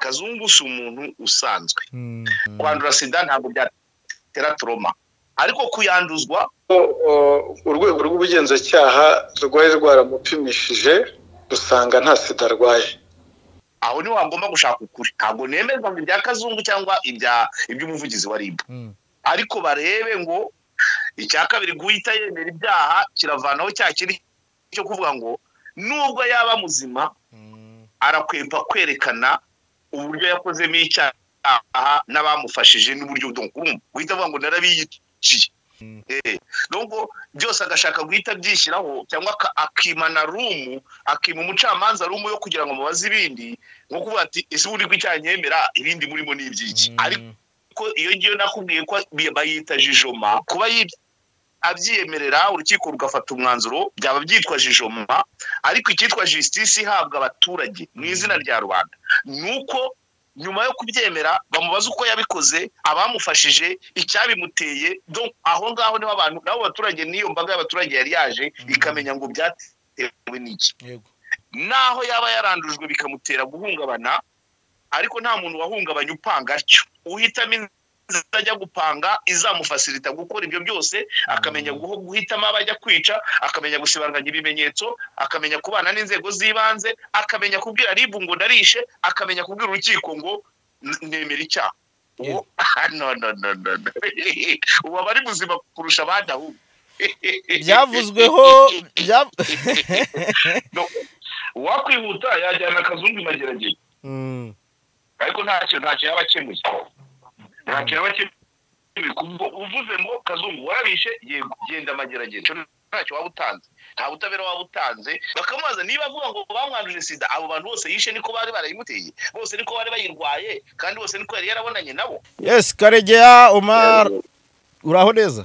Kazungu si umuntu usanzwe kwandura sida ntabwo byatera trauma ariko kuyanduzwa urwego rw'ubugenzacyaha rwari rwaramupimishije rusanga nta sida arwaye aho ni wagomba gushaka ukuri ntabwo nemeza ngo ibya Kazungu cyangwa iby'umuvugizi wa RIB ariko barebe ngo icya kabiri guhita yemera ibyaha kiravanaho cya kiri cyo kuvuga ngo nubwo yaba muzima arakwepa kwerekana uburyo yakozemo icyaha n'abamufashije n'uburyo guhita avuga ngo narabiyiciye nubwo byose agashaka guhita byishyiraho cyangwa akimana rumu akima umucamanza rumu yo kugira ngo mubaze ibindi nko kuvuga ati ese ubundi kw'icyanyemera ibindi murimo n'ibyiki ariko iyo ngiyo nakubwiye ko bayita jijoma kuba abyiyemerera urukiko rugafata umwanzuro byaba byitwa jijoma ariko icyitwa justice ihabwa abaturage mu izina rya rubanda nuko nyuma yo kubyemera bamubaza uko yabikoze abamufashije icyabimuteye aho ngaho niho abantu nabo baturage niyo mbaga y'abaturage yari yaje ikamenya ngo byatewe n'iki naho yaba yarandujwe bikamutera guhungabana ariko nta muntu wahungabanya upanga atyo uhitamo ajya gupanga izamufasirita gukora ibyo byose akamenya guhitamo abajya kwica akamenya gusibanganya ibimenyetso akamenya kubana n'inzego z'ibanze akamenya kubwira RIB ngo ndarishe akamenya kubwira urukiko ngo nemera icyaha no ubu abari buzima kurusha abandi ahubwo byavuzweho wakwihuta yajyana Kazungu mageragere ariko ntacyo yaba akemuye uvuze ngo Kazungu warabishe yego genda mageragere ntacyo waba utanze nta butabera waba utanze bakamubaza niba avuga ngo bamwanduje sida abo bantu bose yishe niko bari barayimuteye bose niko bari bayirwaye kandi bose niko yari yarabonanye nabo yes Karegeya Omar uraho neza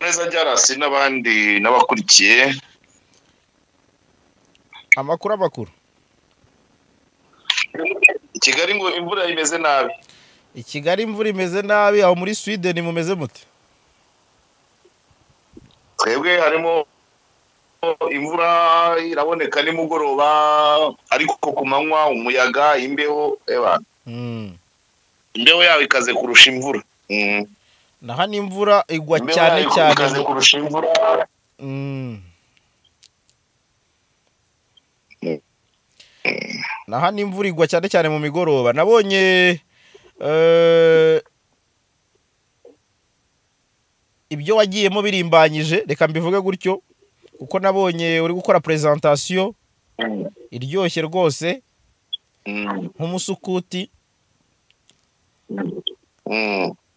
neza Jarasi n'abandi n'abakurikiye amakuru Kigali ngo imvura imeze nabi Kigali imvura imeze nabi aho muri Sweden mumeze mute twebwe harimo imvura iraboneka nimugoroba ariko ku manywa umuyaga imbeho imbeho yawe ikaze kurusha imvura naha n'imvura igwa cyane cyane ikaze kurusha imvura naha n'imvura igwa cyane cyane mu migoroba nabonye ibyo wagiyemo birimbanyije reka mbivuge gutyo kuko nabonye uri gukora presentation iryoshye rwose nk'umusukuti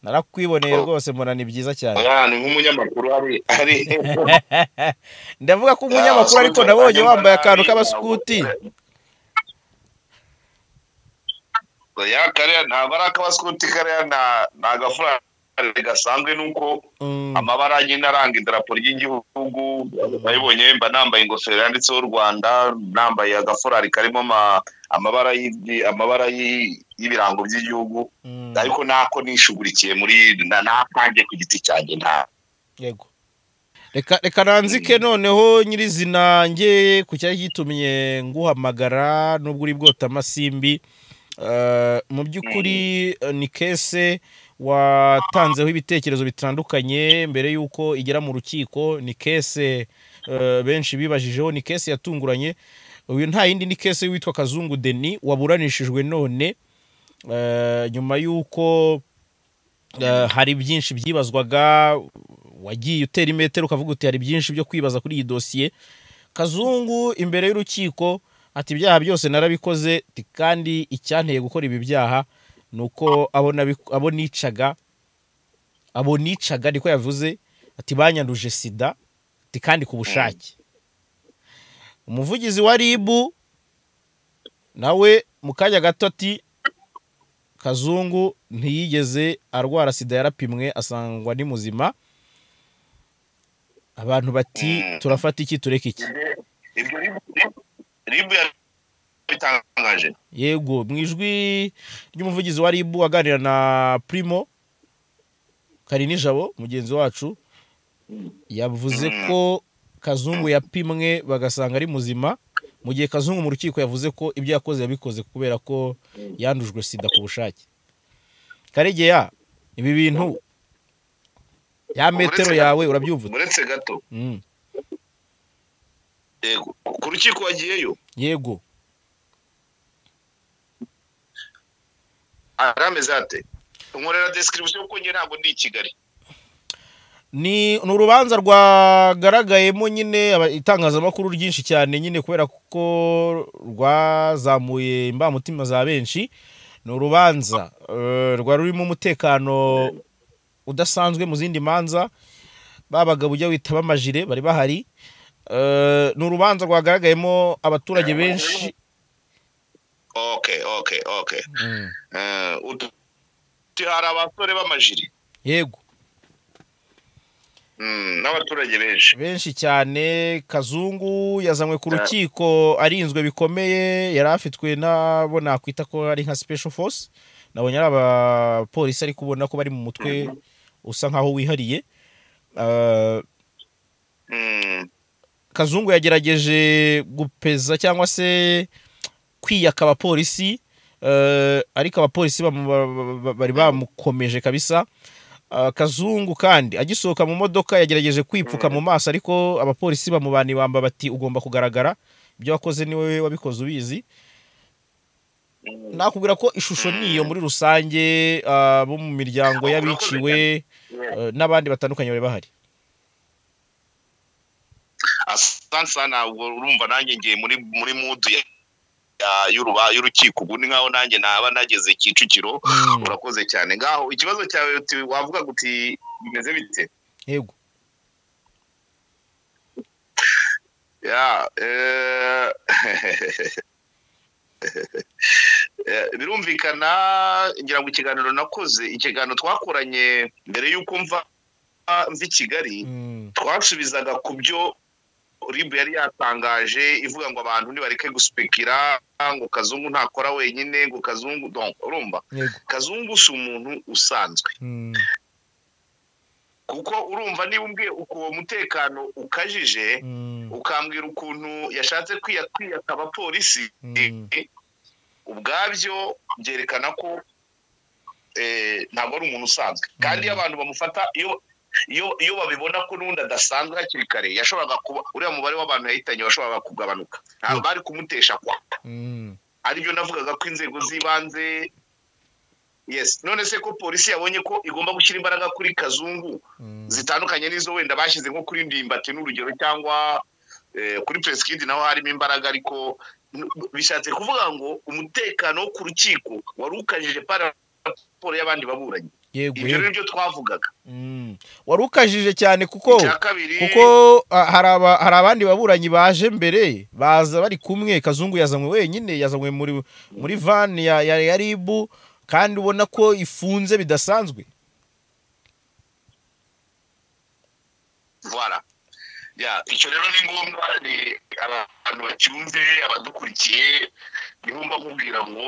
narakwiboneye rwose mbona ni byiza cyane ni nk'umunyamakuru ari ndavuga ko umunyamakuru ariko nabonye wambaye akantu k'abasukuti ya kariya ntabwo ari ak'abasukuti kariya ni agafurari gasanzwe nuko amabara nyine aranga idarapo ry'igihugu bayibonye mba nambaye ingofero yanditseho Rwanda nambaye agafurari karimo amabara y'ibirango by'igihugu ariko nako nishugurikiye muri napange ku giti cyanjye nta yego reka nanzike noneho nyirizina nge ku cyari gitumye nguhamagara nubwo uri bwota amasimbi mu by'ukuri ni kese watanzeho ibitekerezo bitandukanye mbere yuko igera mu rukiko ni kese benshi bibajijeho ni kese yatunguranye uyu nta yindi ni kese witwa Kazungu Denis waburanishijwe none nyuma yuko hari byinshi byibazwaga wagiye utera imetero ukavuga uti hari byinshi byo kwibaza kuri iyi dosiye Kazungu imbere y'urukiko ati ibyaha byose narabikoze kandi icyanteye gukora ibi byaha nuko abo nicaga niko yavuze ati banyanduje sida ati kandi ku bushake umuvugizi wa RIB nawe mu kanya gato ati Kazungu ntiyigeze arwara sida yarapimwe asangwa ni muzima abantu bati turafata iki tureka iki RIB bitangaje yego mu ijwi ry'umuvugizi wa RIB aganira na Primo Karinijabo mugenzi wacu yavuze ko Kazungu yapimwe bagasanga ari muzima mu gihe Kazungu mu rukiko yavuze ko ibyo yakoze yabikoze kubera ko yandujwe sida ku bushake. Karegeya, ibi bintu ya metero yawe urabyumva? Muretse gato. Yego, ku rukiko wagiyeyo? Yego. Arameze ate? Nkorera description kuko nge ntabwo ndi i Kigali. Ni urubanza rwagaragayemo nyine itangazamakuru ryinshi cyane nyine kubera ko rwazamuye imbamutima za benshi. Ni urubanza rwa rurimo umutekano udasanzwe mu zindi manza, babaga bujya wita bamajire bari bahari. Ni urubanza rwagaragayemo abaturage benshi. Okay. Hari abasore b'amajiri? Yego. N'abaturage benshi cyane. Kazungu yazanywe ku rukiko arinzwe bikomeye, yari afitwe nabo nakwita ko ari nka special force. Nabonye ari abapolisi ari kubona ko bari mu mutwe usa nkaho wihariye. Kazungu yagerageje gupeza cyangwa se kwiyaka abapolisi, ariko abapolisi bari bamukomeje kabisa. Kazungu kandi agisohoka mu modoka yagerageje kwipfuka mu maso, ariko abapolisi bamubani bamba bati ugomba kugaragara, ibyo wakoze niwe wabikoze ubizi. Nakubwira ko ishusho niyo muri rusange, bo mu miryango y'abiciwe n'abandi batandukanye bari bahari. Asante sana, urumva nanjye ngiye muri mood y'urukiko, ubu ni nkaho nanjye naba nageze Kicukiro. Urakoze cyane. Ngaho ikibazo cyawe wavuga guti bimeze bite? Yego. Birumvikana, ngira ngo ikiganiro nakoze, ikiganiro twakoranye mbere y'uko mva i Kigali, twasubizaga ku byo Ribu yari yatangaje ivuga ngo abantu ntibareke guspekira, ngo Kazungu ntakora wenyine, ngo Kazungu urumva. Kazungu si umuntu usanzwe, kuko urumva niba umbwiye uko umutekano ukajije, ukambwira ukuntu yashatse kwiyaka abapolisi, ubwabyo byerekana ko ntabwo ari umuntu usanzwe. Kandi abantu bamufata iyo babibona ko n'undi adasanzwe hakiri kare, yashoboraga kuba uriya mubare w'abantu yahitanye washoboraga kugabanuka, ntabwo bari kumutesha kwa. Aribyo navugaga ko inzego z'ibanze, yes, none se ko polisi yabonye ko igomba gushyira imbaraga kuri Kazungu zitandukanye n'izo wenda bashyize nko kuri Ndimbati n'urugero, cyangwa kuri Preskid naho harimo imbaraga, ariko bishatse kuvuga ngo umutekano wo ku rukiko wari ukajije para raporo y'abandi baburanyi. Ibyo rero byo twavugaga. Wari ukajije cyane kuko hari abandi baburanyi baje mbere, baza bari kumwe. Kazungu yazanywe wenyine, yazanywe muri van ya Ribu, kandi ubona ko ifunze bidasanzwe. Voilà. Icyo rero ni ngombwa, ni abantu bacyumve, abadukurikiye, nigomba kubwira ngo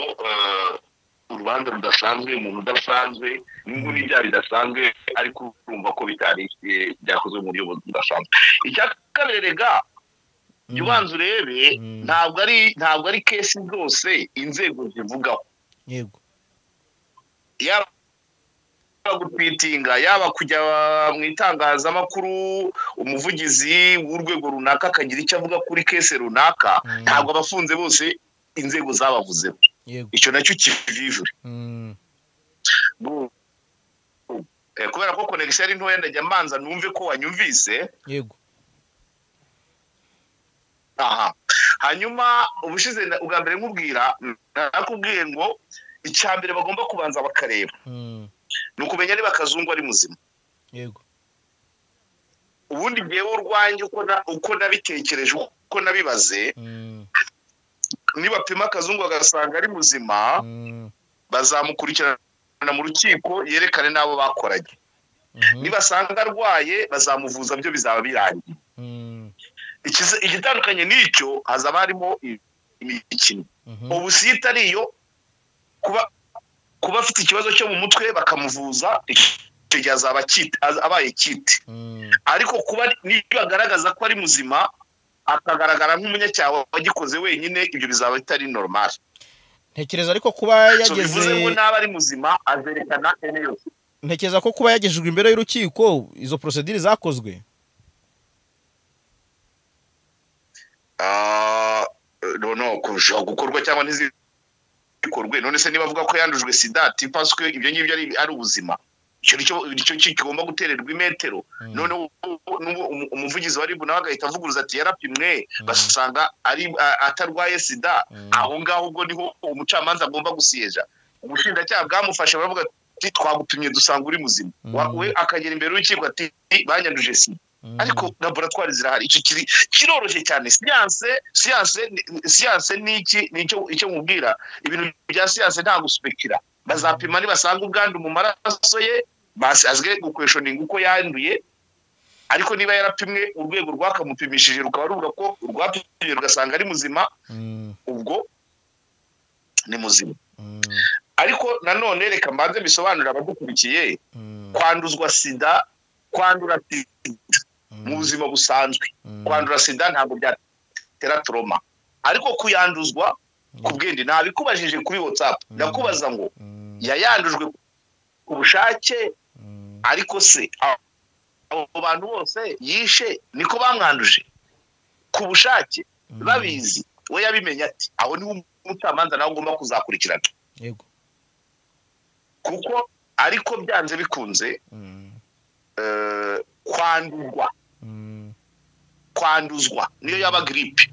urubanza rudasanzwe, umuntu udasanzwe, n'ubwo n'ibyaha bidasanzwe, ariko urumva ko bitari byakozwe mu buryo budasanzwe. Icya kabiri rega, jya ubanza urebe, ntabwo ari kesi zose inzego zivugaho. Yego. Yaba gutwitinga, yaba kujya mu itangazamakuru, umuvugizi w'urwego runaka akagira icyo avuga kuri kese runaka, ntabwo abafunze bose inzego zabavuzeho. Icyo nacyo kivivure. Kubera ko connection ari ntoya, ndajya mbanza numve ko wanyumvise. Yego. Hanyuma ubushize ubwa mbere nkubwira, nakubwiye ngo icya mbere bagomba kubanza bakareba ni ukumenya niba Kazungu ari muzima. Yego. Ubundi ngewe urwanjye uko nabitekereje, uko nabibaze, niba pima Kazungu agasanga ari muzima, bazamukurikirana mu rukiko yerekane n'abo bakoranye. Nibasanga arwaye bazamuvuza, byo bizaba birangiye. Igitandukanye n'icyo hazaba harimo imikino. Ubu si itariyo kuba afite ikibazo cyo mu mutwe bakamuvuza, icyo gihe azaba abaye kiti. Ariko kuba niba agaragaza ko ari muzima, akagaragara nk'umunyacyaha wagikoze wenyine, ibyo bizaba bitari normal. ntekereza ariko kuba So bivuze ngo yageze n'aba ari muzima azerekana ene yose. ntekereza ko kuba yagejejwe imbere y'urukiko izo procedure zakozwe. No kurushaho gukorwa cyangwa ntizikorwe. None se niba avuga ko yandujwe sida parce que ibyo ngibyo ari ubuzima, icyo kigomba gutererwa imetero. None umuvugizi wa RIB nawe agahita avuguruza ati yarapimwe basanga atarwaye sida. Aho ngaho ubwo niho umucamanza agomba gusiyeja. Ubushinjacyaha bwamufashe baravuga ati twagupimye dusanga uri muzima, we akagera imbere y'urukiko ati banyanduje sida. Ariko laboratoire zirahari. Icyo kiroroshye cyane. Siyanse nicyo mubwira. Ibintu bya siyanse nta guspekira. Bazapima nibasanga ubwandu mu maraso ye, basazwe gukweshoninga uko yanduye. Ariko niba yarapimwe urwego rwakamupimishije rukaba ruvuga ko urwapimye rugasanga ari muzima, ubwo ni muzima. Ariko nanone reka mbanze bisobanurira abadukurikiye, kwanduzwa sida, kwandura sida mu buzima busanzwe, kwandura sida ntabwo byatera trauma. Ariko kuyanduzwa ku bwende, nabikubajije kuri WhatsApp ndakubaza ngo yayandujwe ku bushake, ariko se abo bantu bose yishe niko bamwanduje ku bushake babizi, we yabimenye ati? Aho ni umucamanza nawe ugomba kuzakurikirana. Yego. Kuko ariko byanze bikunze kwanduzwa niyo yaba gripe,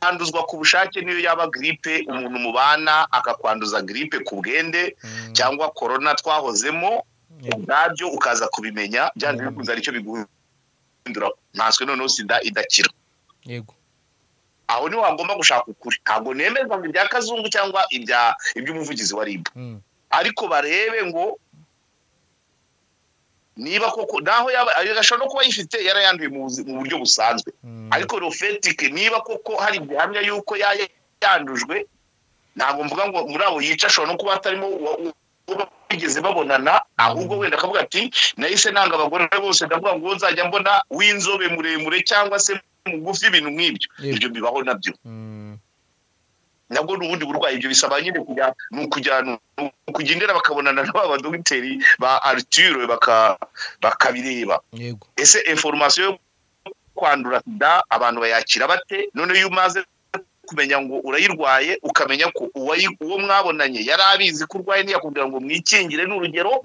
kwanduzwa ku bushake niyo yaba gripe, umuntu mubana akakwanduza gripe ku bwende cyangwa corona twahozemo, ubwabyo ukaza kubimenya, byanze bikunze aricyo biguhindura ntaswe noneho sida idakira. Yego. Aho niho wagomba gushaka ukuri. Ntabwo nemeza ngo ibya Kazungu cyangwa iby'umuvugizi wa RIB, ariko barebe ngo niba koko naho agashobora no kuba yifite yarayanduye mu buryo busanzwe, ariko rofetike niba koko hari ibihamya yuko yandujwe, ntabwo mvuga ngo muri abo yica ashobora no kuba atarimo bigeze babonana, ahubwo wenda akavuga ati nahise nanga abagore bose ndavuga ngo nzajya mbona w'inzobe muremure cyangwa se mugufi, ibintu nk'ibyo. Ibyo bibaho nabyo, nabwo n'ubundi burwayi. Ibyo bisaba nyine kugendera bakabonana n'aba dogiteri ba Arthur bakabireba. Ese information yo kwandura sida abantu bayakira bate? None iyo umaze kumenya ngo urayirwaye, ukamenya ko uwo mwabonanye yari abizi ko urwaye, ntiyakubwira ngo mwikingire n'urugero.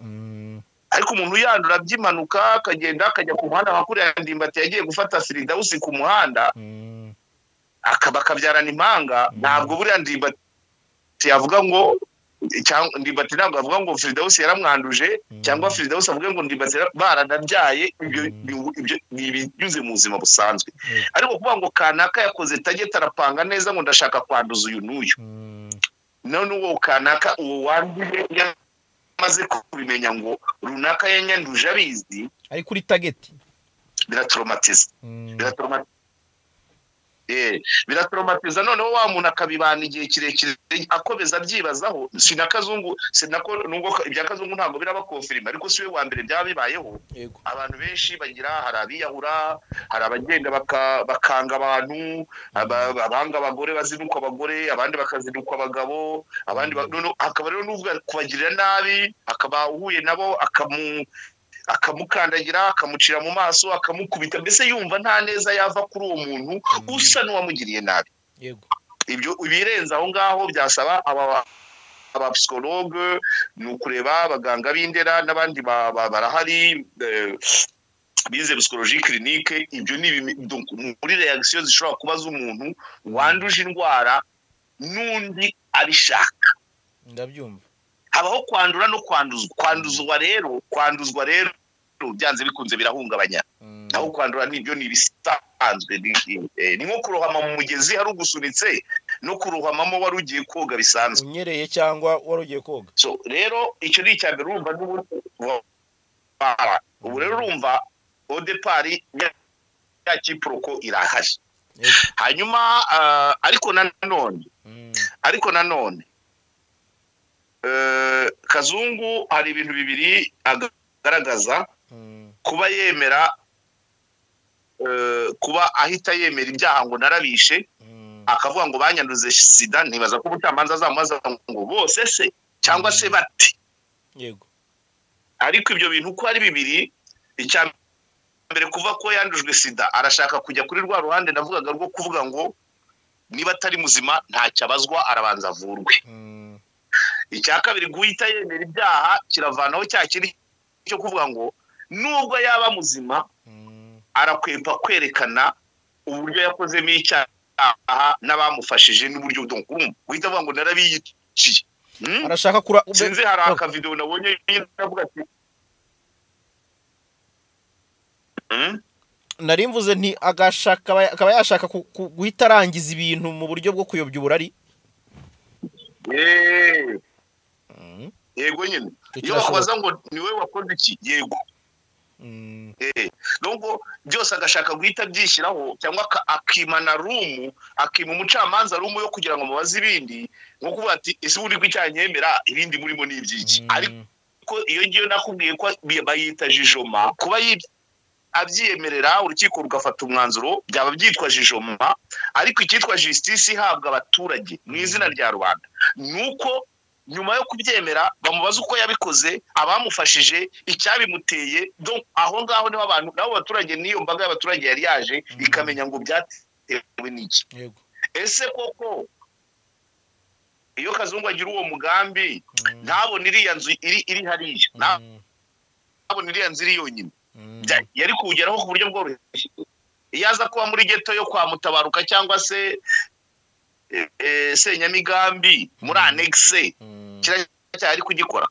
Ariko umuntu yandura by'impanuka akagenda akajya ku muhanda makuru Ndimbati yagiye gufata Firidausi ku muhanda akabyarana impanga, ntabwo buriya Ndimbati yavuga ngo Ndimbati ntabwo avuga ngo Firidausi yaramwanduje, cyangwa Firidausi avuga ngo Ndimbati baranabyaye. Ibyo binyuze mu buzima busanzwe. Ariko kuvuga ngo kanaka yakoze tageti arapanga neza ngo ndashaka kwanduza uyu n'uyu, none uwo kanaka uwo wanduje maze kubimenya ngo runaka yanyanduje abizi, ari kuri tageti, biratraumatiza. Biratraumatiza. Noneho wa muntu akabibana igihe kirekire akomeza byibazaho. Sinakazungu nubwo ibya Kazungu ntabwo biraba confirm, ariko siwe wa mbere byaba bibayeho. Abantu benshi bagira, hari abiyahura, hari abagenda bakanga abantu, abanga abagore bazinukwa abagore, abandi bakazinukwa abagabo, abandi akaba rero n'uvuga kubagirira nabi, akaba uhuye nabo akamukandagira, akamucira mu maso, akamukubita, mbese yumva nta neza yava kuri uwo muntu usa n'uwamugiriye nabi. Ibyo birenze aho ngaho byasaba abapsikologe, ni ukureba abaganga b'indera n'abandi barahari bize psychologie clinique. Ibyo ni muri reaction zishobora kuba z'umuntu wanduje indwara n'undi abishaka. Ndabyumva. Habaho kwandura no kwanduzwa rero byanze bikunze birahungabanya. Naho kwandura nibyo ni bisanzwe, ni nko kurohama mu mugezi hari ugusunitse no kurohamamo wari ugiye koga bisanzwe, unyereye cyangwa wari ugiye koga. So rero icyo ni icya mbere urumva ubu rero urumva au départ ya kiproko irahari. Hanyuma ariko nanone Kazungu hari ibintu bibiri agaragaza kuba yemera kuba ahita yemera ibyaha ngo narabishe akavuga ngo banyanduze sida, ntibaza ko ubucamanza azamubaza ngo bose se cyangwa se bati. Yego. Ariko ibyo bintu uko ari bibiri, icya mbere kuva ko yandujwe sida arashaka kujya kuri rwa ruhande navugaga rwo kuvuga ngo niba atari muzima ntacyo abazwa, arabanza avurwe. Icya kabiri guhita yemera ibyaha kiravanaho cya kiri cyo kuvuga ngo nubwo yaba muzima arakwepa kwerekana uburyo yakozemo icyaha n'abamufashije n'uburyo guhita avuga ngo narabiyiciye. Arashaka sinzi hari akavideo nabonye avuga ati nari mvuze nti akaba yashaka guhita arangiza ibintu mu buryo bwo kuyobya uburari. Yego nyine iyo bakubaza ngo niwe wakoze iki, yego. Nubwo byose agashaka guhita byishyiraho cyangwa akimana rumu, akima umucamanza rumu yo kugira ngo mubaze ibindi, nko kuvuga ati ese ubundi kw'icyanyemera ibindi murimo ni ibyiki. Ariko iyo ngiyo nakubwiye ko bayita jijoma, kuba abyiyemerera urukiko rugafata umwanzuro byaba byitwa jijoma. Ariko icyitwa justice ihabwa abaturage mu izina rya rubanda nuko nyuma yo kubyemera bamubaza uko yabikoze, abamufashije, icyabimuteye. Aho ngaho niho abantu nabo baturage n'iyo mbaga y'abaturage yari yaje ikamenya ngo byatewe n'iki. Ese koko iyo Kazungu agira uwo mugambi ntabone iriya nzu iri hariya, ntabone iriya nzu iri yonyine, yari kuwugeraho ku buryo bworoshye. Iyo aza kuba muri geto yo kwa Mutabaruka cyangwa se Senyamigambi muri anexe cyari kugikora.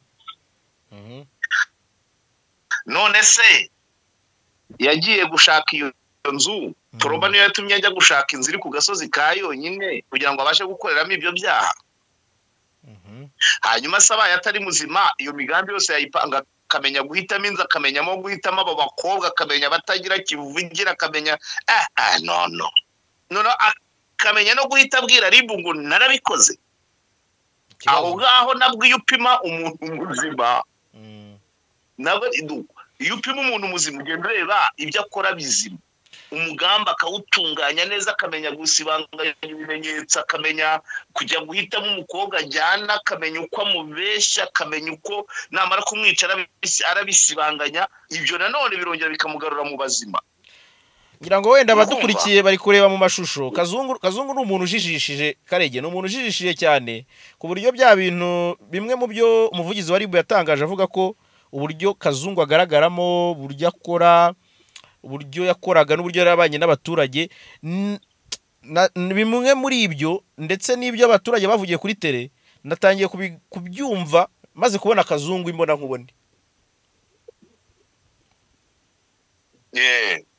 None se yagiye gushaka iyo nzu, Toroba niyo yatumye ajya gushaka inzu iri ku gasozi ka yonyine kugira ngo abashe gukoreramo ibyo byaha. Hanyuma asabaye atari muzima, iyo migambi yose yayipanga, akamenya guhitamo inzu, akamenyamo guhitamo abo bakobwa, akamenya batagira kivugira, akamenya no akamenya no guhita abwira ribu ngo narabikoze. Aho ngaho nabwo iyo upima umuntu muzima, nabwo iyo upima umuntu muzima ugenda ureba ibyo akora bizima, umugambi akawutunganya neza, akamenya gusibanganya ibimenyetso, akamenya kujya guhitamo umukobwa ajyana, akamenya uko amubeshya, akamenya uko namara kumwica arabisibanganya. Ibyo nanone birongera bikamugarura mu bazima. Ngira ngo wenda abadukurikiye bari kureba mu mashusho, Kazungu ni umuntu ujijishije. Karege ni umuntu ujijishije cyane ku buryo bya bintu bimwe mu byo umuvugizi wa RIB yatangaje avuga ko uburyo Kazungu agaragaramo, uburyo akora, uburyo yakoraga n'uburyo yarabanye n'abaturage, bimwe muri ibyo ndetse n'ibyo abaturage bavugiye kuri tele natangiye kubyumva maze kubona Kazungu imbona nkubone.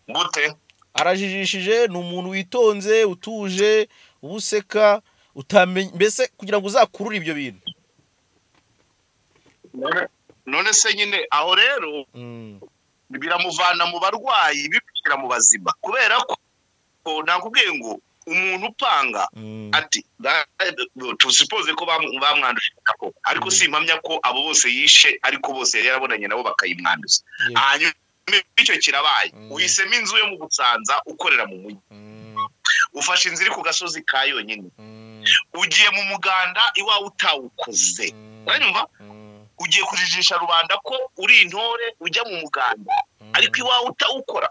Gute? Arajijishije, ni umuntu witonze, utuje, ubuseka, utamenye mbese kugira ngo uzakurure ibyo bintu. None se nyine aho rero biramuvana mu barwayi bikira mu bazima, kubera ko nakubwiye ngo umuntu upanga ati tusipoze ko bamwanduje ariko simpamya ko abo bose yishe, ariko bose yari yarabonanye nabo bakayimwanduza. Hanyuma icyo kirabaye, uhisemo inzu yo mu Busanza ukorera mu mujyi, ufashe inzu iri ku gasozi ka yonyine, ugiye mu muganda iwawe utawukoze, uranyumva? Ugiye kujijisha rubanda ko uri intore ujya mu muganda ariko iwawe utawukora.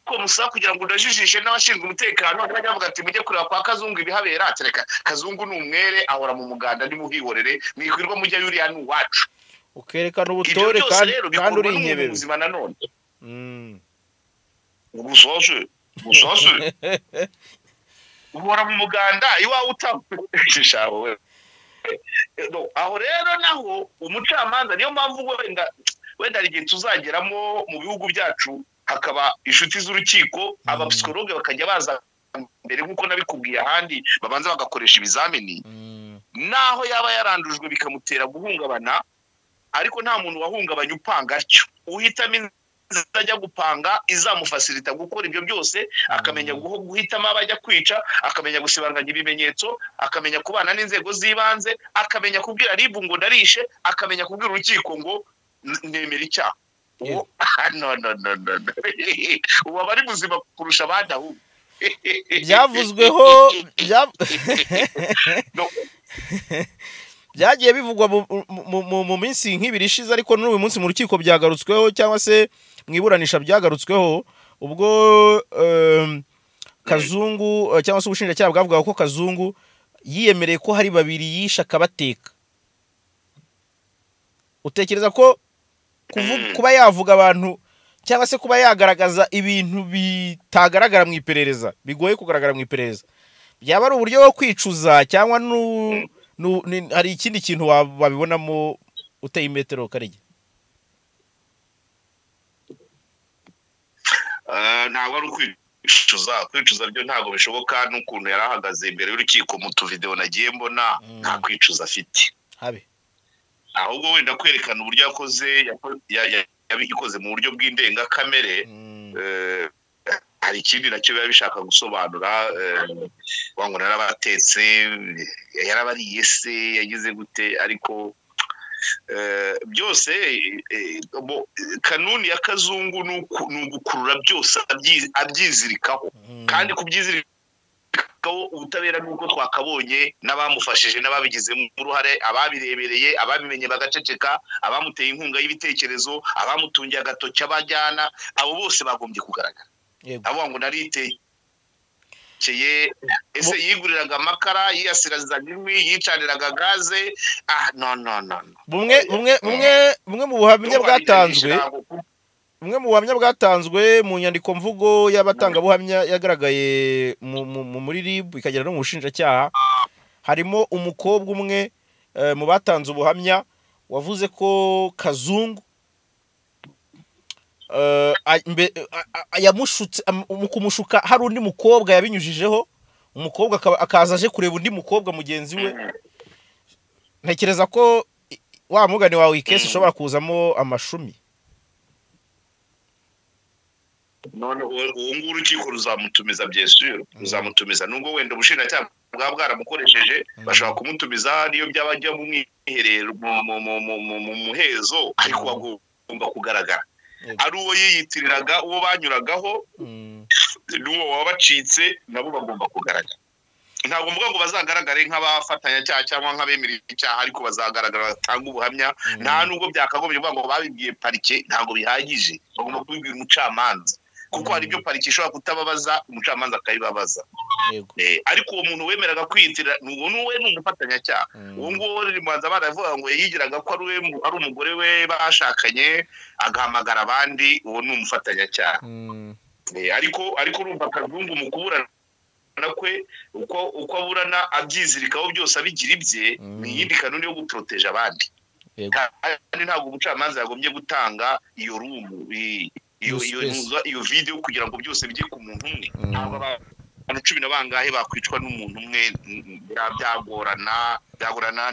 Ko musa kugira ngo udajijishe n'abashinzwe umutekano bajya bavuga ati mujye kureba kwa Kazungu ibihabera, atereka Kazungu ni umwere ahora mu muganda ndi muhihorere, mwikwirwa mujya yuriya ni wacu, ukerekana ubutore kandi uri inkebero ubuzima nanone. Gusose ubora mu muganda iwawe utawukora. Aho rero naho umucamanza, niyo mpamvu wenda igihe tuzageramo mu bihugu byacu hakaba inshuti z'urukiko, abapsikologe bakajya baza mbere nk'uko nabikubwiye ahandi, babanza bagakoresha ibizamini, naho yaba yarandujwe bikamutera guhungabana, ariko nta muntu wahungabanye upanga atyo. Uhitamo ajya gupanga izamufasirita gukora ibyo byose, akamenya guhitamo abajya kwica, akamenya gusibanganya ibimenyetso, akamenya kubana n'inzego z'ibanze, akamenya kubwira RIB ngo ndarishe, akamenya kubwira urukiko ngo nemera icyaha. no ubu aba ari muzima kurusha abandi ahubwo byavuzweho byagiye bivugwa mu minsi nk'ibiri ishize, ariko n'uyu munsi mu rukiko byagarutsweho cyangwa se mu iburanisha byagarutsweho, ubwo Kazungu cyangwa se ubushinjacyaha bwavugaga ko Kazungu yiyemereye ko hari babiri yishe akabateka. Utekereza ko kuba yavuga abantu cyangwa se kuba yagaragaza ibintu bitagaragara mu iperereza, bigoye kugaragara mu iperereza, byaba ari uburyo bwo kwicuza cyangwa hari ikindi kintu wabibonamo uteye imetero Karege? Ntabwo ari kwicuza ryo ntabwo bishoboka. N'ukuntu yari ahagaze imbere y'urukiko mu tuvideo nagiye mbona, nta kwicuza afite habe, ahubwo wenda kwerekana uburyo yabikoze mu buryo bw'indengakamere. Hari ikindi nacyo biba bishaka gusobanura, ngo narabatetse, yarabariye se, yagize gute, ariko byose kanuni ya Kazungu ni ugukurura byose abyizirikaho, kandi kubyizirikaho ubutabera n'uko twakabonye n'abamufashije n'ababigizemo uruhare, ababirebereye, ababimenye bagaceceka, abamuteye inkunga y'ibitekerezo, abamutungiye agatoki, abajyana, abo bose bagombye kugaragara. Abo ngo naritekeye, ese yiguriraga amakara, yiyasiraga inkwi, yicaniraga gaze, no. bumwe mu buhamya bwatanzwe mu nyandiko mvugo y'abatangabuhamya yagaragaye muri RIB ikagera no mu bushinjacyaha, harimo umukobwa umwe mu batanze ubuhamya wavuze ko Kazungu yamushutse, mu kumushuka hari undi mukobwa yabinyujijeho, umukobwa akaza aje kureba undi mukobwa mugenzi we. Ntekereza ko wa mugani wawe ikesi ishobora kuzamo amashumi. none uwo nguwo urukiko ruzamutumiza byesure, ruzamutumiza nubwo wenda ubushinjacyaha bwaramukoresheje, bashobora kumutumiza niyo byaba ajya mu mwiherero mu muhezo, ariko bagomba kugaragara. Ari uwo yiyitiriraga, uwo banyuragaho, n'uwo wabacitse, nabo bagomba kugaragara. Ntabwo mvuga ngo bazagaragare nk'abafatanyacyaha cyangwa nk'abemerera icyaha, ariko bazagaragara batanga ubuhamya. Nta nubwo byakagombye kuvuga ngo babibwiye parike, ntabwo bihagije, bagomba kubibwira umucamanza, kuko hari ibyo parike ishobora kutababaza, umucamanza akabibabaza. Ariko uwo muntu wemeraga kwiyitirira, n'uwe ni umufatanyacyaha. Uwo nguwo rimanza baravuga ngo yigiraga ko ari umugore we bashakanye, agahamagara abandi, uwo ni umufatanyacyaha. Ariko urumva Kazungu mu kuburana kwe, uko aburana abyizirikaho byose abigira ibye, ni iyindi kanuni yo guproteja abandi. Kandi ntabwo umucamanza yagombye gutanga iyo rumu, iyo video kugira ngo byose bijye ku muntu umwe. Ntabwo abantu 10 na bangahe bakwicwa n'umuntu umwe, byagorana,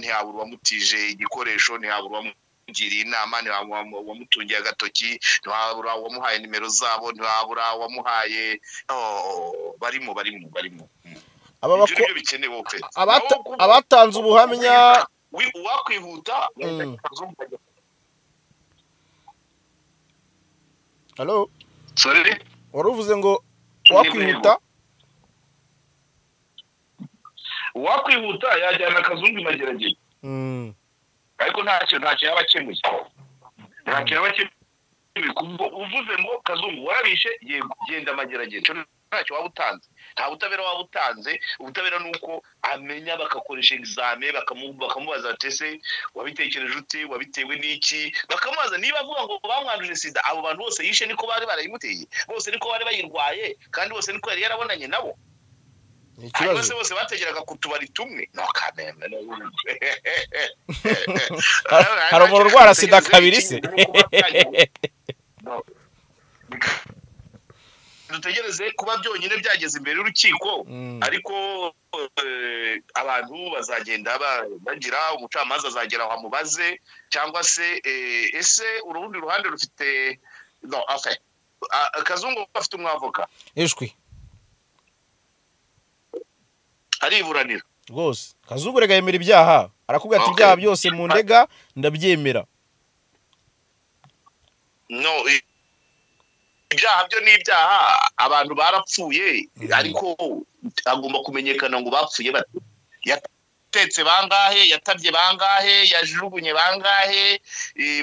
ntiyabura uwamutije igikoresho, ntiyabura uwamugiriye inama, ntiyabura uwamutungiye agatoki, ntiyabura uwamuhaye nimero zabo, ntiyabura uwamuhaye, barimo ibyo bikenewe pe. Abatanze ubuhamya wakwihuta. Hello, sorry, waruvuze ngo wakwihuta yajyana Kazungu Mageragere, ariko ntacyo yaba akemuye, uvuze ngo Kazungu warabishe, yego genda Mageragere, ntacyo waba utanze, nta butabera waba utanze. Ubutabera nuko amenya, bakakoresha examen, bakamubaza ati se wabitekereje ute, wabitewe n'iki, bakamubaza niba avuga ngo bamwanduje sida, abo bantu bose yishe niko bari barayimuteye, bose niko bari bayirwaye, kandi bose niko yari yarabonanye nabo. Bose bategeraga kutubari tumwe, no kameme. Hari umuntu urwara sida kabiri se? Dutegereze kuba byonyine byageze imbere y'urukiko, ariko abantu bazagenda bagira, umucamanza azagera aho amubaze, cyangwa se ese urundi ruhande rufite Kazungu afite umwavoka ijwi ariburanira rwose. Kazungu rega yemera ibyaha, arakubwira ati ibyaha byose mu ndega ndabyemera. no ibyaha byo ni ibyaha abantu barapfuye ariko agomba kumenyekana ngo bapfuye bate yatetse bangahe yatabye bangahe yajugunye bangahe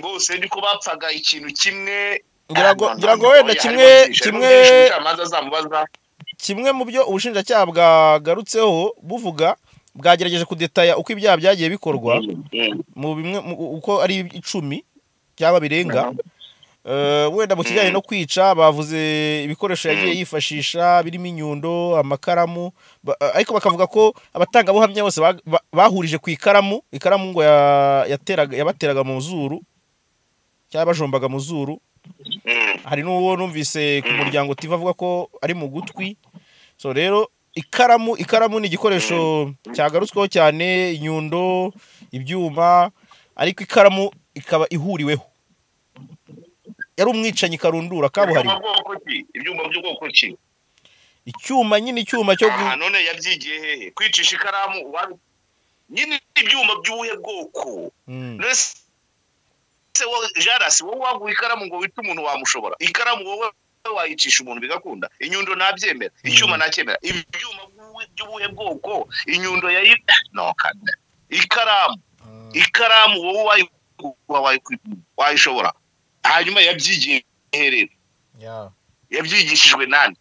bose niko bapfaga ikintu kimwe ngira ngo wenda kimwe mu byo ubushinjacyaha bwagarutseho buvuga bwagerageje kudetaya uko ibyaha byagiye bikorwa mu bimwe uko ari 10 cyangwa birenga wenda mu kijyanye no kwica bavuze ibikoresho yagiye yifashisha birimo inyundo amakaramu ariko bakavuga ko abatangabuhamya bose bahurije ku ikaramu ngo yabateraga mu zuru cyangwa bajombaga mu zuru hari n'uwo numvise ku muryango TV avuga ko ari mu gutwi so rero ikaramu ni igikoresho cyagarutsweho cyane inyundo ibyuma ariko ikaramu ikaba ihuriweho yari umwicanyi karundura kabuhari ibyuma by'ubwoko ki icyuma nyine icyuma cyo none yabyigiye hehe kwicisha ikaramu nyine ibyuma by'ubuhe bwoko se wo jarasi wowe waguha ikaramu ngo wite umuntu wamushobora ikaramu wowe wayicisha umuntu bigakunda inyundo nabyemera icyuma nacyemera ibyuma by'ubuhe bwoko inyundo no kane ikaramu wowe wayishobora hanyuma yabyigiye rero yabyigishijwe nani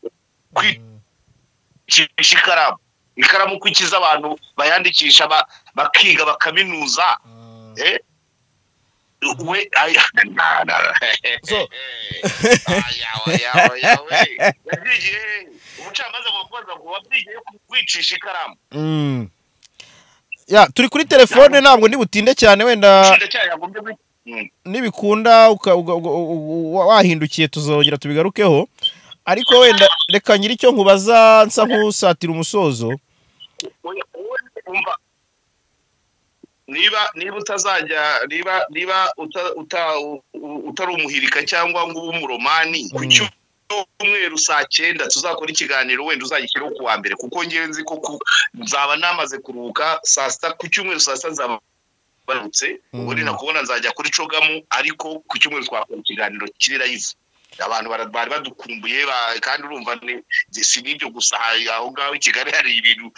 kwicisha ikaramu kwikiza abantu bayandikisha bakiga bakaminuza we yabyigiye umucamanza bakubaza ngo wabyigiye kwicisha ikaramu turi kuri telefone ntabwo ndibutinde cyane wenda nibikunda wahindukiye tuzongera tubigarukeho ariko wenda reka ngira icyo nkubaza nsa nk'usatira umusozo niba utazajya niba utari umuhirika cyangwa ngo ube umuromani ku cyumweru saa 9 tuzakora ikiganiro wenda uzagishyiraho ku wa mbere kuko ngewe nzi ko nzaba namaze kuruhuka saa 7 ku cyumweru saa 7 nzaba barutse ubundi nakubona nzajya kuri cogamu ariko ku cyumweru twakora ikiganiro kiri live abantu bari badukumbuye kandi urumva si n'ibyo gusa aho ngaho i Kigali hari ibintu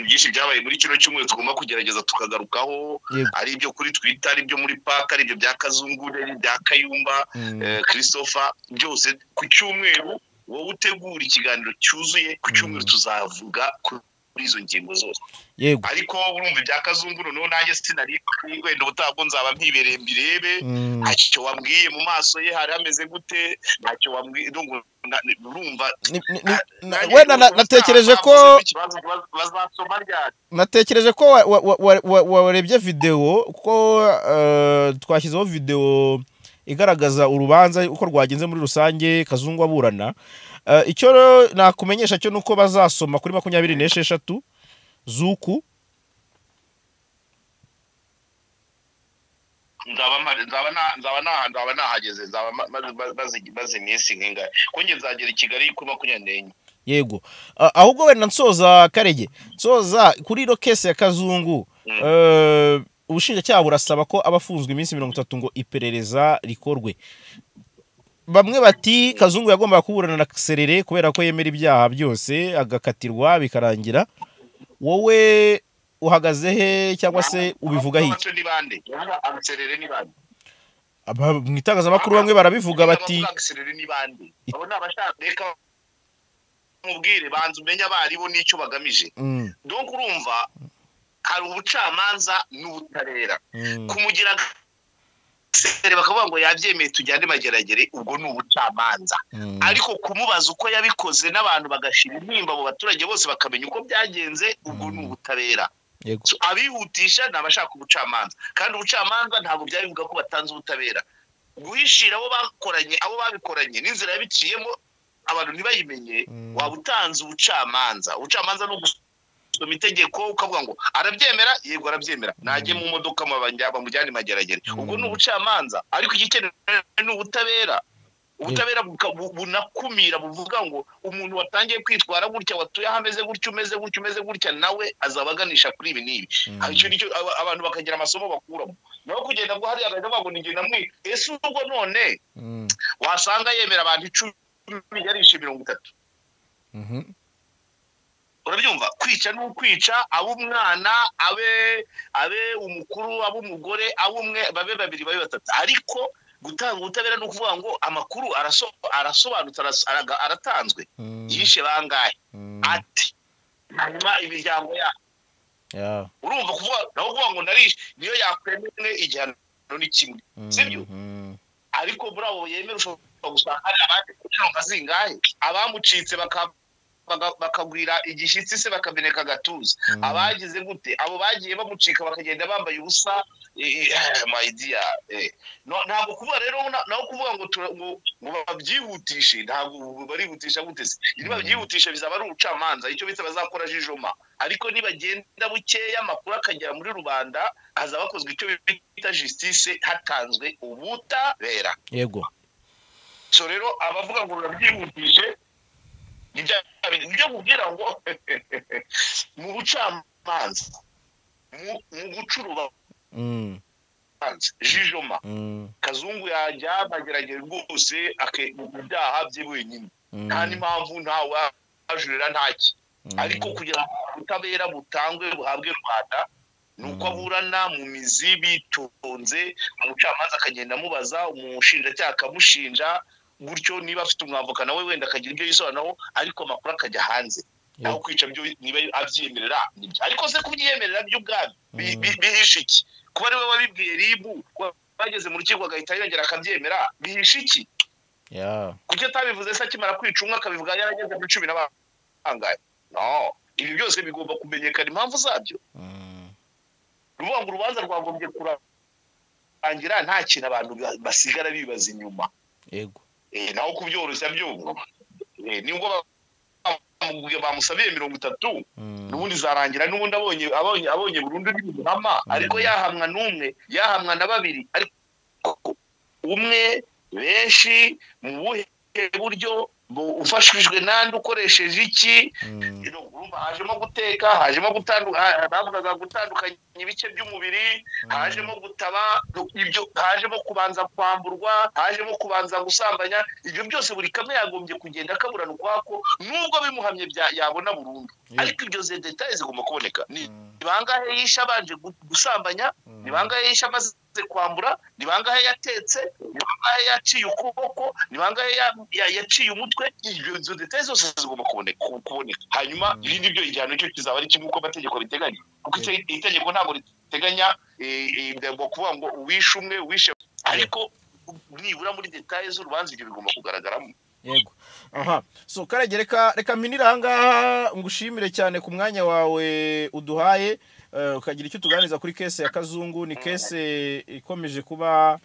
byinshi byabaye muri kino cyumweru tugomba kugerageza tukagarukaho ari ibyo kuri Twitter ari ibyo muri park ari ibyo bya Kazungu bya Kayumba Christopher byose ku cyumweru wowe utegura ikiganiro cyuzuye ku cyumweru tuzavuga kuri izo ngingo zose yego ariko urumva ibya Kazungu noneho nanjye sinari wenda ubutabwo nzaba mpibereye mbirebe ntacyo wambwiye mu maso ye hari ameze gute ntacyo wambwiye urumva wenda natekereje ko warebye video ko twashyizeho video igaragaza urubanza uko rwagenze muri rusange Kazungu aburana icyo nakumenyesha cyo nuko bazasoma kuri 26 zuku nzaba nahageze nzaba maze iminsi nk'ingahe ko njye nzagera i Kigali kuri 24 yego ahubwo wenda nsoza Karege nsoza kuri iro case ya Kazungu ubushinjacyaha burasaba ko abafunzwe iminsi 30 ngo iperereza rikorwe bamwe bati Kazungu yagomba kuburana na Serere kubera ko yemera ibyaha byose agakatirwa bikarangira wowe uhagaze he cyangwa se ubivuga hiki mwitangazamakuru bamwe barabivuga bati mubwire banza umenya abaribo n'icyo bagamije donc urumva hari ubucamanza n'ubutabera kumugira bakavuga ngo yabyemeye tujyane mageragere ubwo ni ubucamanza ariko kumubaza uko yabikoze n'abantu bagashira intimba mu baturage bose bakamenya uko byagenze ubwo ni ubutabera abihutisha nabashaka ubucamanza kandi ubucamanza ntabwo byabivuga ko batanze ubutabera guhishira abo babikoranye n'inzira yabiciyemo abantu ntibayimenye wabutanze ubucamanza no gusoma itegeko ukavuga ngo arabyemera yego arabyemera najye mu modoka bamujyane mageragere ubwo ni ubucamanza ariko igikenewe ni ubutabera ubutabera bunakumira buvuga ngo umuntu watangiye kwitwara gutya watuye hameze gutya umeze gutya nawe azabaganisha kuri ibi nibi icyo nicyo abantu bakagira amasomo bakuramo naho kugenda ngo hari agaje bago ninge namwe ese ubwo none wasanga yemera abantu 10 yarishe 30 urabyumva kwica n'ukwica abo umwana abe umukuru abo umugore abo umwe babe babiri babe batatu ariko gutanga ubutabera no kuvuga ngo amakuru arasobanutse aratanzwe yishe bangahe ati hanyuma imiryango ya urumva kuvuga ngo narishe niyo yakwemene igihano ni kimwe sibyo ariko bravo yemera ushobora gusanga hari abandi kugira zingahe abamucitse bakagwira igishitsi se bakameneka gatuza abagize gute abo bagiye bamucika bakagenda bambaye ubusa my dear ntabwo kuvuga rero naho kuvuga ngo babyihutishe ntabwo barihutisha gute se niba babyihutisha bizaba ari ubucamanza icyo bita bazakora jijoma ariko nibagenda bukeya amakuru akagera muri rubanda haza bakozwe icyo bita justice hatanzwe ubutabera yego so rero abavuga ngo babyihutishe nibyo kugira ngo mu bucamanza mu gucuruba jijoma Kazungu yajya bagerageza rwose mu byaha bye wenyine nta n'impamvu ntawe ajurira ntaki ariko kugira ngo ubutabera butangwe buhabwe Rwanda nuko aburana mu mizi bitonze umucamanza akagenda amubaza umushinjacyaha akamushinja gutyo niba afite umwavoka nawe wenda akagira ibyo yisobanuraho ariko amakuru akajya hanze aho kwica byo niba abyemerera ariko se kubyemerera byo ubwabyo bihishe iki kuba ari we wabibwiye ribu bageze mu rukiko agahita yongera akabyemera bihishe iki kuki atabivuze se akimara kwica umwe akabivuga yarageze muri 10 n'abangaye no ibi byose bigomba kumenyekana impamvu zabyo ruvuga ngo urubanza rwagombye kurangira nta kintu abantu basigara bibaza inyuma yego naho kubyoroshya byo nibwo bamusabiye 30 n'ubundi zarangira n'ubundi abonye burundu n'ibihama ariko yahamwa n'umwe yahamwa na babiri ariko umwe benshi mu buhe buryo ufashijwe nandi ukoresheje iki urumva hajemo guteka hajemo gutandukanya ibice by'umubiri hajemo gutaba ibyo hajemo kubanza kwamburwa hajemo kubanza gusambanya ibyo byose buri kamwe yagombye kugenda kaburana ukwako nubwo bimuhamye yabona burundu ariko ibyo details zigomba kuboneka ni bangahe yisha banje gusambanya ni bangahe yisha amaze kwambura ni bangahe yatetse ni bangahe yaciye ukuboko ni bangahe yaciye umutwe ibyo details zose zigomba kuboneka hanyuma ibindi byo igihano cyo kizaba ari kimwe uko amategeko biteganya kuko itegeko ntabwo riteganya ngo kuvuga ngo uwishe umwe uwishe ariko nibura muri details z'urubanza ibyo bigomba kugaragaramo yego so karagereka reka minira ahangaha ngushimire cyane ku mwanya wawe uduhaye ukagira icyo tuganiriza kuri case ya Kazungu ni case ikomeje kuba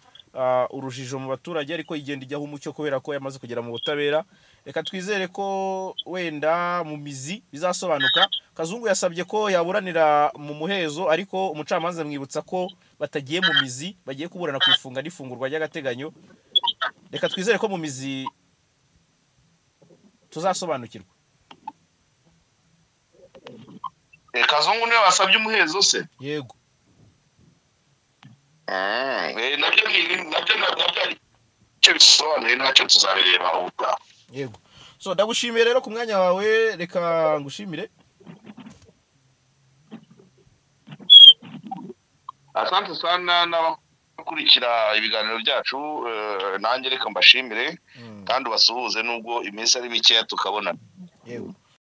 urujijo mu baturage ariko igenda ijyaho umucyo kubera ko yamaze kugera mu butabera reka twizere ko wenda mu mizi bizasobanuka Kazungu yasabye ko yaburanira mu muhezo ariko umucamanza mwibutsa ko batagiye mu mizi bagiye kuburana ku ifunga n'ifungurwa ry'agateganyo reka twizere ko mu mizi tuzasobanukirwa Kazungu niwe wasabye umuhezo se yego nabyo icyo bisobanuye ntacyo tuzabireba ubutaha yego so ndagushimiye rero ku mwanya wawe reka ngushimire asante sana n'abakurikira ibiganiro byacu nanjye reka mbashimire kandi ubasuhuze nubwo iminsi ari mikeya tukabonana yego